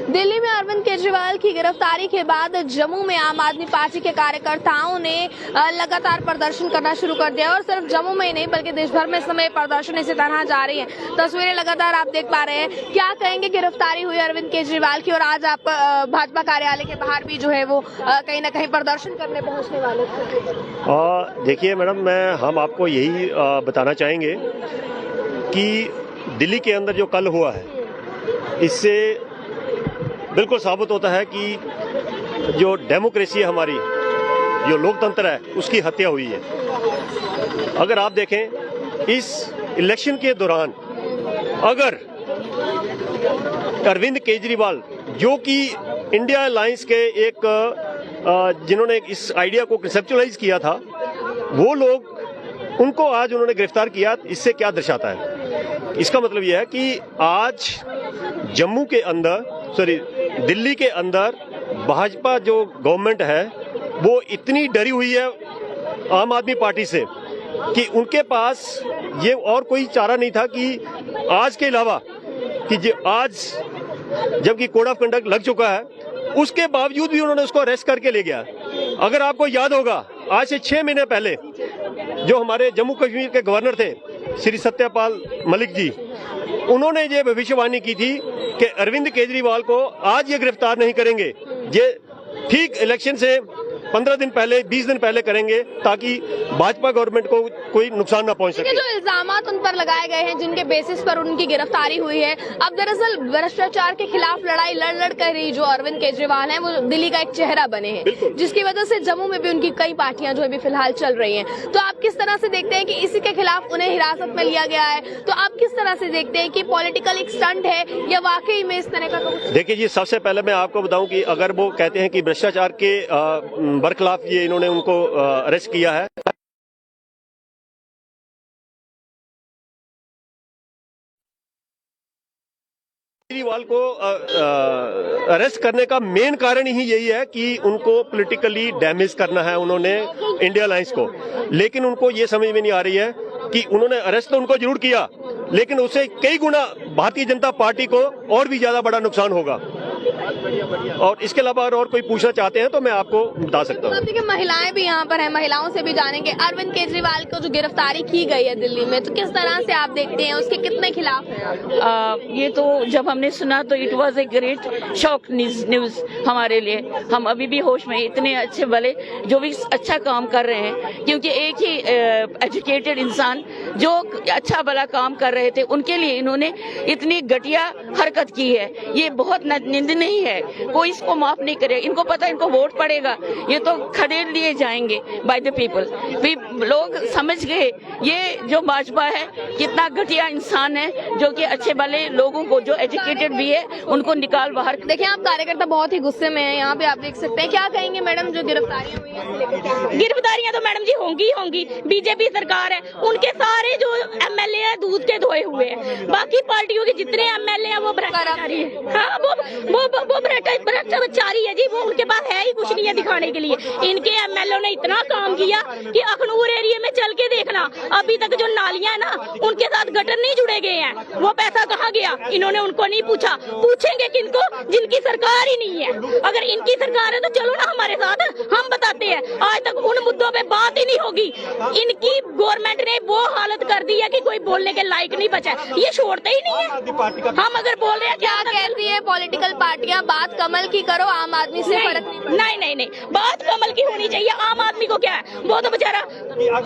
दिल्ली में अरविंद केजरीवाल की गिरफ्तारी के बाद जम्मू में आम आदमी पार्टी के कार्यकर्ताओं ने लगातार प्रदर्शन करना शुरू कर दिया और सिर्फ जम्मू में ही नहीं बल्कि देश भर में इस समय प्रदर्शन इसी तरह जारी है। तस्वीरें लगातार आप देख पा रहे हैं। क्या कहेंगे, गिरफ्तारी हुई अरविंद केजरीवाल की और आज आप भाजपा कार्यालय के बाहर भी जो है वो कहीं ना कहीं प्रदर्शन करने पहुंचने वाले थे। देखिए मैडम, हम आपको यही बताना चाहेंगे कि दिल्ली के अंदर जो कल हुआ है, इससे बिल्कुल साबित होता है कि जो डेमोक्रेसी है हमारी, जो लोकतंत्र है, उसकी हत्या हुई है। अगर आप देखें इस इलेक्शन के दौरान अगर अरविंद केजरीवाल, जो कि इंडिया अलायंस के जिन्होंने इस आइडिया को कंसेप्चुअलाइज किया था, वो लोग, उनको आज उन्होंने गिरफ्तार किया। इससे क्या दर्शाता है? इसका मतलब यह है कि आज जम्मू के अंदर, दिल्ली के अंदर भाजपा जो गवर्नमेंट है वो इतनी डरी हुई है आम आदमी पार्टी से कि उनके पास ये और कोई चारा नहीं था कि आज के अलावा कि आज जबकि कोड ऑफ कंडक्ट लग चुका है, उसके बावजूद भी उन्होंने उसको अरेस्ट करके ले गया। अगर आपको याद होगा, आज से 6 महीने पहले जो हमारे जम्मू कश्मीर के गवर्नर थे श्री सत्यपाल मलिक जी, उन्होंने ये भविष्यवाणी की थी कि अरविंद केजरीवाल को आज ये गिरफ्तार नहीं करेंगे, ये ठीक इलेक्शन से 15 दिन पहले, 20 दिन पहले करेंगे, ताकि भाजपा गवर्नमेंट को कोई नुकसान ना पहुंच सके। जो इल्जामात उन पर लगाए गए हैं, जिनके बेसिस पर उनकी गिरफ्तारी हुई है, अब दरअसल भ्रष्टाचार के खिलाफ लड़ाई लड़ कर रही जो अरविंद केजरीवाल हैं, वो दिल्ली का एक चेहरा बने हैं, जिसकी वजह से जम्मू में भी उनकी कई पार्टियां जो अभी फिलहाल चल रही हैं। तो आप किस तरह से देखते हैं कि इसी के खिलाफ उन्हें हिरासत में लिया गया है? तो आप किस तरह से देखते हैं कि पॉलिटिकल एक स्टंट है या वाकई में इस तरह का कुछ? देखिए जी, सबसे पहले मैं आपको बताऊं कि अगर वो कहते हैं कि भ्रष्टाचार के बरखिलाफ ये इन्होंने उनको अरेस्ट किया है, केजरीवाल को अरेस्ट करने का मेन कारण ही यही है कि उनको पॉलिटिकली डैमेज करना है उन्होंने इंडिया अलायंस को। लेकिन उनको ये समझ में नहीं आ रही है कि उन्होंने अरेस्ट तो उनको जरूर किया, लेकिन उससे कई गुना भारतीय जनता पार्टी को और भी ज्यादा बड़ा नुकसान होगा। और इसके अलावा और कोई पूछना चाहते हैं तो मैं आपको बता सकता हूँ। देखिए, महिलाएं भी यहाँ पर हैं, महिलाओं से भी जानेंगे। अरविंद केजरीवाल को जो गिरफ्तारी की गई है दिल्ली में, तो किस तरह से आप देखते हैं, उसके कितने खिलाफ है? ये तो जब हमने सुना तो it was a great shock news हमारे लिए। हम अभी भी होश में, इतने अच्छे भले जो भी अच्छा काम कर रहे हैं, क्योंकि एक ही एजुकेटेड इंसान जो अच्छा भला काम कर रहे थे, उनके लिए इन्होंने इतनी घटिया हरकत की है। ये बहुत निंदनीय है, कोई इसको माफ नहीं करे। इनको पता है इनको वोट पड़ेगा, ये तो खदेड़ लिए जाएंगे बाय द पीपल। लोग समझ गए ये जो भाजपा है कितना घटिया इंसान है, जो कि अच्छे भले लोगों को, जो एजुकेटेड भी है, उनको निकाल बाहर। देखिए, आप कार्यकर्ता बहुत ही गुस्से में हैं, यहाँ पे आप देख सकते हैं। क्या कहेंगे मैडम, जो गिरफ्तारियां हुई हैं? गिरफ्तारियां तो मैडम जी होंगी। बीजेपी सरकार है, उनके सारे जो एमएलए है दूध के धोए हुए हैं। बाकी पार्टियों के जितने एमएलए हैं वो भ्रष्टाचारी है। हाँ, वो भ्रष्टाचारी है जी। वो उनके पास है ही कुछ नहीं है दिखाने के लिए। इनके एमएलए ने इतना काम किया कि अखनूर एरिया में चल के देखना, अभी तक जो नालियां है ना, उनके साथ गटर नहीं जुड़े गए हैं। वो पैसा कहाँ गया, इन्होंने उनको नहीं पूछा। पूछेंगे किनको, जिनकी सरकार ही नहीं है। अगर इनकी सरकार है तो चलो ना हमारे साथ, हम बताते हैं। आज तक उन मुद्दों पे बात ही नहीं होगी। इनकी गवर्नमेंट ने वो हालत कर दी है कि कोई बोलने के लायक नहीं बचा। ये छोड़ते ही नहीं है। हम अगर बोल रहे हैं, क्या कहती है पॉलिटिकल पार्टियां, बात कमल की करो, आम आदमी से फर्क नहीं, बात कमल की होनी चाहिए। आम आदमी को क्या है, वो तो बेचारा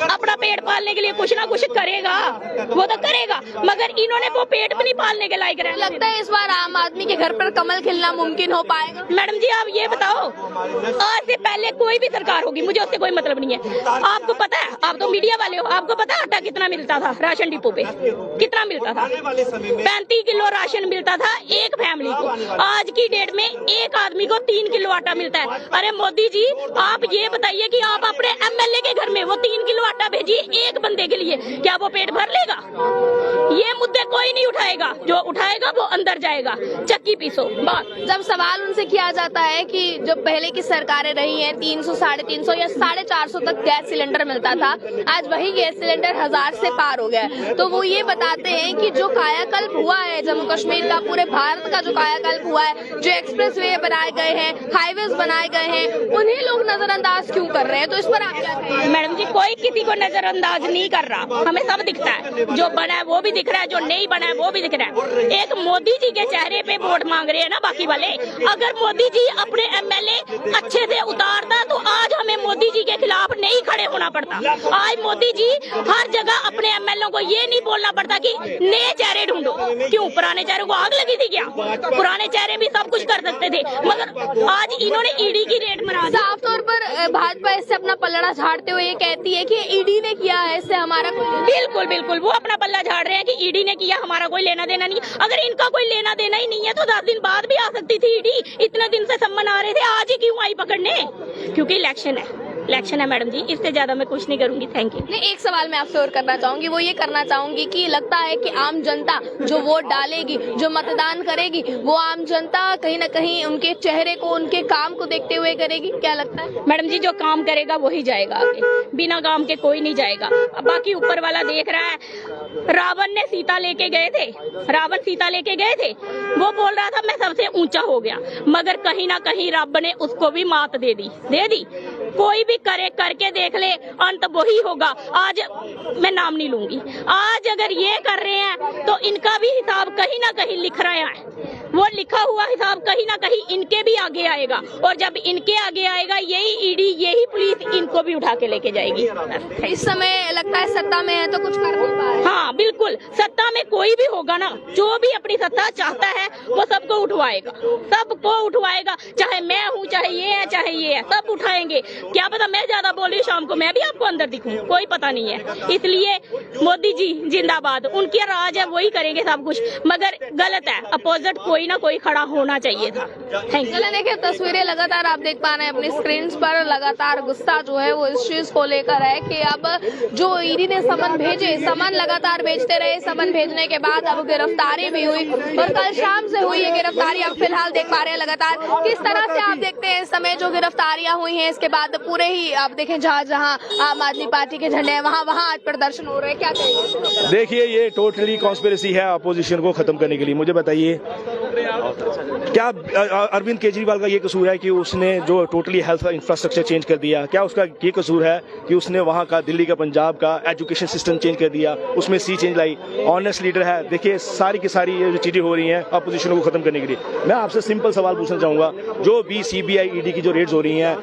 अपना पेट पालने के लिए कुछ ना कुछ करेगा, वो तो करेगा, मगर इन्होंने वो पेट भी नहीं पालने के लायक रहे। लगता है इस बार आम आदमी के घर पर कमल खिलना मुमकिन हो पाएगा? मैडम जी, आप ये बताओ, आज से पहले कोई भी सरकार होगी, मुझे उससे कोई मतलब नहीं है। आपको पता है, आप तो मीडिया वाले हो, आपको पता है आटा कितना मिलता था राशन डिपो पे? कितना मिलता था? 35 किलो राशन मिलता था एक फैमिली को। आज की डेट में एक आदमी को 3 किलो आटा मिलता है। अरे मोदी जी, आप ये बताइए कि आप अपने एमएलए के घर में वो 3 किलो आटा भेजिए एक बंदे के लिए, क्या वो पेट भर लेगा? ये मुद्दे कोई नहीं उठाएगा, जो उठाएगा वो अंदर जाएगा। चक्की पीसो बात। जब सवाल उनसे किया जाता है कि जो पहले की सरकारें रही हैं, 300, 350 या 450 तक गैस सिलेंडर मिलता था, आज वही गैस सिलेंडर 1000 से पार हो गया। तो वो ये बताते हैं कि जो कायाकल्प हुआ है जम्मू कश्मीर का, पूरे भारत का जो कायाकल्प कायाकल्प हुआ है, जो एक्सप्रेस वे बनाए गए हैं, हाईवेज बनाए गए हैं, उन्हें लोग नजरअंदाज क्यों कर रहे हैं? तो इस पर आप क्या कहेंगे? मैडम जी, कोई किसी को नजरअंदाज नहीं कर रहा, हमें सब दिखता है, जो बना है वो भी दिख रहा है, जो नहीं बना है वो भी दिख रहा है। एक मोदी जी के चेहरे पे वोट मांग रहे हैं ना बाकी वाले। अगर मोदी जी अपने एमएलए अच्छे से उतारता तो आज हमें मोदी जी के खिलाफ नहीं खड़े होना पड़ता। आज मोदी जी हर जगह अपने एमएलए को ये नहीं बोलना पड़ता कि नए चेहरे ढूंढो। क्यों? पुराने चेहरे को आग लगी थी क्या? पुराने चेहरे भी सब कुछ कर सकते थे, मगर आज इन्होंने ईडी की रेड मरा दी। साफ तौर पर भाजपा इससे अपना पल्ला झाड़ते हुए ये कहती है कि ईडी ने किया है, इससे हमारा बिल्कुल बिल्कुल वो अपना पल्ला झाड़ रहे हैं कि ईडी ने किया, हमारा कोई लेना देना नहीं। अगर इनका कोई लेना देना ही नहीं है तो 10 दिन बाद भी आ सकती थी ईडी। इतने दिन से सम्मन आ रहे थे, आज ही क्यों आई पकड़ने? क्योंकि इलेक्शन है मैडम जी, इससे ज्यादा मैं कुछ नहीं करूंगी। Thank you. नहीं, एक सवाल मैं आपसे और करना चाहूंगी, वो ये करना चाहूंगी कि लगता है कि आम जनता जो वोट डालेगी, जो मतदान करेगी, वो आम जनता कहीं ना कहीं उनके चेहरे को, उनके काम को देखते हुए करेगी, क्या लगता है? मैडम जी, जो काम करेगा वही जाएगा आगे, बिना काम के कोई नहीं जाएगा। अब बाकी ऊपर वाला देख रहा है। रावण ने सीता लेके गए थे, वो बोल रहा था मैं सबसे ऊंचा हो गया, मगर कहीं ना कहीं रब ने उसको भी मात दे दी। कोई भी करे, करके देख ले, अंत वही होगा। आज मैं नाम नहीं लूंगी, आज अगर ये कर रहे हैं तो इनका भी हिसाब कहीं ना कहीं लिख रहे हैं। वो लिखा हुआ हिसाब कहीं ना कहीं इनके भी आगे आएगा, और जब इनके आगे आएगा यही ईडी, यही पुलिस इनको भी उठा के लेके जाएगी। इस समय लगता है सत्ता में है तो कुछ कर नहीं पा रहे। हाँ बिल्कुल, सत्ता में कोई भी होगा ना, जो भी अपनी सत्ता चाहता है वो सबको उठवाएगा, चाहे मैं हूँ, चाहे ये है, सब उठाएंगे। क्या पता मैं ज्यादा बोल रही शाम को मैं भी आपको अंदर दिखूं, कोई पता नहीं है। इसलिए मोदी जी जिंदाबाद, उनकी राज है, वही करेंगे सब कुछ, मगर गलत है, अपोजिट कोई ना कोई खड़ा होना चाहिए था। Thank you. चलिए देखिए, तस्वीरें लगातार आप देख पा रहे हैं अपनी स्क्रीन पर, लगातार गुस्सा जो है वो इस चीज को लेकर है कि अब जो ईडी ने समन लगातार भेजते रहे, समन भेजने के बाद अब गिरफ्तारी भी हुई, और कल शाम से हुई है गिरफ्तारी। अब फिलहाल देख पा रहे हैं लगातार किस तरह से आप देखते हैं इस समय जो गिरफ्तारियां हुई हैं, इसके बाद पूरे ही आप देखें जहाँ आम आदमी पार्टी के झंडे हैं वहाँ आज प्रदर्शन हो रहे हैं, क्या कहेंगे? देखिए, ये टोटली कॉन्स्पिरेसी है अपोजिशन को खत्म करने के लिए। मुझे बताइए, क्या अरविंद केजरीवाल का ये कसूर है कि उसने जो टोटली हेल्थ इंफ्रास्ट्रक्चर चेंज कर दिया? क्या उसका ये कसूर है कि उसने वहाँ का, दिल्ली का, पंजाब का एजुकेशन सिस्टम चेंज कर दिया, उसमें सी चेंज लाई? ऑनेस्ट लीडर है। देखिए, सारी की सारी ये जो चीजें हो रही हैं अपोजिशन को खत्म करने के लिए। मैं आपसे सिंपल सवाल पूछना चाहूंगा, जो भी सीबीआई ईडी की जो रेड्स हो रही हैं,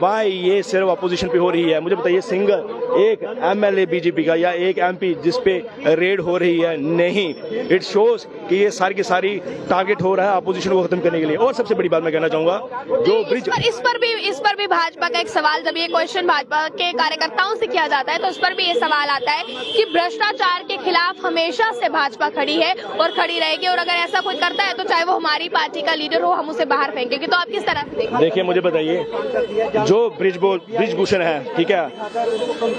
वाई ये सिर्फ अपोजिशन पे हो रही है? मुझे बताइए, सिंगल एक एमएलए बीजेपी का या एक एमपी जिस पे रेड हो रही है? नहीं। इट शोज कि ये सारी की सारी टारगेट हो रहा है अपोजिशन को खत्म करने के लिए। और सबसे बड़ी बात मैं कहना चाहूंगा, जो ब्रिज इस पर भी भाजपा का एक सवाल, जब ये क्वेश्चन भाजपा के कार्यकर्ताओं से किया जाता है तो इस पर भी ये सवाल आता है कि भ्रष्टाचार के खिलाफ हमेशा से भाजपा खड़ी है और खड़ी रहेगी, और अगर ऐसा कोई करता है तो चाहे वो हमारी पार्टी का लीडर हो, हम उसे बाहर फेंकेंगे। तो आप किस तरह से देखते हैं? देखिए, मुझे बताइए, जो ब्रिजभूषण है, ठीक है,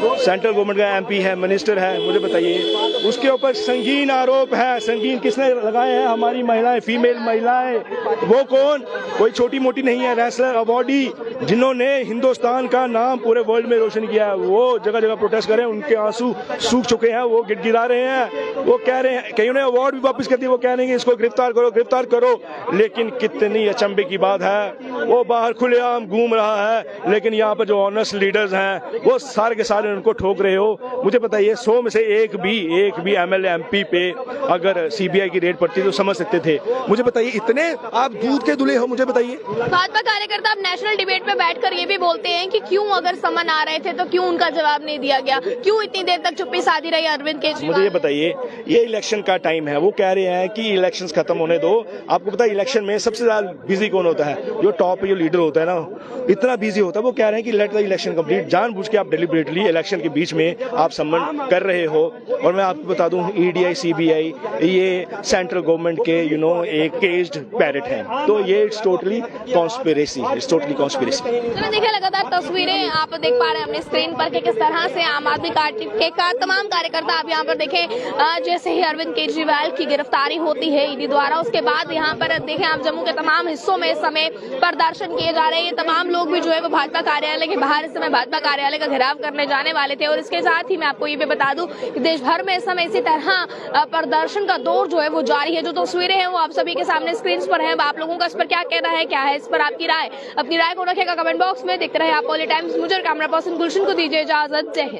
सेंट्रल गवर्नमेंट का एमपी है, मिनिस्टर है, मुझे बताइए उसके ऊपर संगीन आरोप है। संगीन किसने लगाए हैं? हमारी महिलाएं, फीमेल महिलाएं। वो कौन? कोई छोटी मोटी नहीं है, रेसलर, अवॉर्डी, जिन्होंने हिंदुस्तान का नाम पूरे वर्ल्ड में रोशन किया है। वो जगह जगह प्रोटेस्ट कर रहे हैं, उनके आंसू सूख चुके हैं, वो गिड़गिड़ा रहे हैं, वो कह रहे हैं, कईयों ने अवार्ड भी वापस कर दिया, वो कह रहे हैं इसको गिरफ्तार करो। लेकिन कितनी अचंभे की बात है, वो बाहर खुलेआम घूम रहा है, लेकिन यहाँ पर जो ऑनेस्ट लीडर्स हैं वो सारे के सारे उनको ठोक रहे हो। मुझे बताइए, 100 में से एक भी एमएलए एमपी पे अगर सीबीआई की रेड पड़ती तो समझ सकते थे। मुझे बताइए, इतने आप दूध के दुले हो? मुझे बताइए। भाजपा कार्यकर्ता अब नेशनल डिबेट में बैठकर ये भी बोलते हैं कि क्यों अगर समन आ रहे थे तो क्यों उनका जवाब नहीं दिया गया, क्यों इतनी देर तक चुप्पी साधी रही अरविंद केजरीवाल? मुझे ये बताइए, ये इलेक्शन का टाइम है, वो कह रहे हैं कि इलेक्शंस खत्म होने दो। आपको पता है इलेक्शन में सबसे ज्यादा बिजी कौन होता है? जो टॉप पे जो लीडर होता है ना, इतना बिजी होता है। वो कह रहे हैं कि लेट द इलेक्शन कंप्लीट। जानबूझ के आप डेलिबरेटली इलेक्शन के बीच में आप समन कर रहे हो। और मैं आपको बता दूं, ईडीआई सीबीआई ये सेंट्रल गवर्नमेंट के एक केज्ड पैरेट है, तो ये इट्स टोटली कॉन्स्पिरेसी। चलो देखिए, लगातार तस्वीरें आप देख पा रहे हैं अपनी स्क्रीन पर कि किस तरह से आम आदमी पार्टी के तमाम कार्यकर्ता आप यहाँ पर देखें, जैसे ही अरविंद केजरीवाल की गिरफ्तारी होती है ईडी द्वारा, उसके बाद यहाँ पर देखें आप जम्मू के तमाम हिस्सों में इस समय प्रदर्शन किए जा रहे हैं। ये तमाम लोग भी जो है वो भाजपा कार्यालय के बाहर इस समय भाजपा कार्यालय का घेराव करने जाने वाले थे। और इसके साथ ही मैं आपको ये भी बता दूं कि देश भर में इस समय इसी तरह प्रदर्शन का दौर जो है वो जारी है। जो तस्वीरें हैं वो आप सभी के सामने स्क्रीन पर हैं। आप लोगों का इस पर क्या कहना है, क्या है इस पर आपकी राय? अपनी राय को रखेगा कमेंट बॉक्स में। देखते रहे आप पॉलिटाइम्स। मुझे कैमरा पर्सन गुलशन को दीजिए इजाजत। जय हिंद।